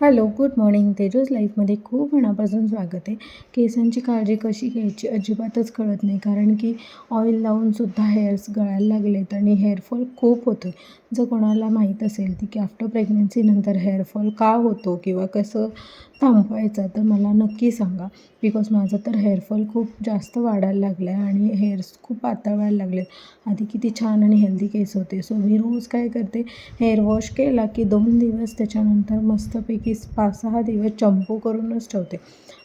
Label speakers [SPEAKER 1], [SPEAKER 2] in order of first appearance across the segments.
[SPEAKER 1] Hello, good morning. Tejas लाईफमध्ये खूप मनापासून स्वागत आहे. केसांची काळजी कशी घ्यायची अजिबातच कळत नाही, कारण की ऑइल लावूनसुद्धा हेअर्स गळायला लागलेत आणि हेअरफॉल खूप होतो आहे. जर कोणाला माहीत असेल की आफ्टर प्रेग्नन्सीनंतर हेअरफॉल का होतो किंवा कसं थांबवायचं, तर मला नक्की सांगा. बिकॉज माझं तर हेअरफॉल खूप जास्त वाढायला लागलं आहे आणि हेअर्स खूप पातळ व्हायला लागलेत. आधी किती छान आणि हेल्दी केस होते. सो मी रोज काय करते, हेअर वॉश केला की 2 दिवस त्याच्यानंतर मस्तपैकी 5-6 दिवस चंपू करूनच ठेवते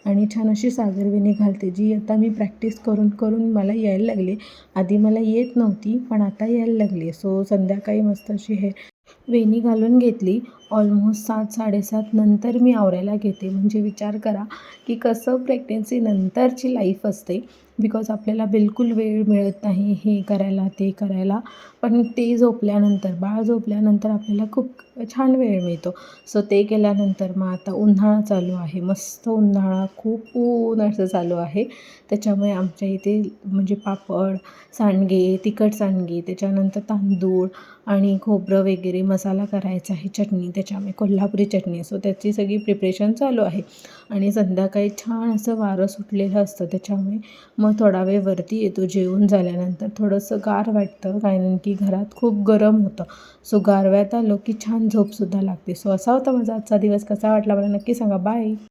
[SPEAKER 1] आणि छान अशी सागरवेणी घालते, जी आता मी प्रॅक्टिस करून करून मला यायला लागली. आधी मला येत नव्हती, पण आता यायला लागली. सो संध्याकाळी मस्त अशी वेणी घालून घेतली. ऑलमोस्ट 7-7:30 नंतर मी आवरायला घेते. म्हणजे विचार करा की कसं प्रेग्नन्सीनंतरची लाईफ असते. बिकॉज आपल्याला बिलकुल वेळ मिळत नाही हे करायला, ते करायला. पण ते झोपल्यानंतर, बाळ झोपल्यानंतर आपल्याला खूप छान वेळ मिळतो. सो ते केल्यानंतर मग आता उन्हाळा चालू आहे. मस्त उन्हाळा, खूप ऊन असं चालू आहे. त्याच्यामुळे आमच्या इथे म्हणजे पापड, सांडगे, तिखट सांडगे, त्याच्यानंतर तांदूळ आणि खोबरं वगैरे मसाला करायचा आहे, चटणी, त्याच्यामुळे कोल्हापुरी चटणी. सो त्याची सगळी प्रिपरेशन चालू आहे आणि संध्याकाळी छान असं वारं सुटलेलं असतं. त्याच्यामुळे मग थोडा वेळ वरती येतो. जेवून झाल्यानंतर थोडंसं गार वाटतं, कारण की घरात खूप गरम होतं. सो गारव्यात आलो की छान झोपसुद्धा लागते. सो असा होता माझा आजचा दिवस. कसा वाटला मला नक्की सांगा. बाय.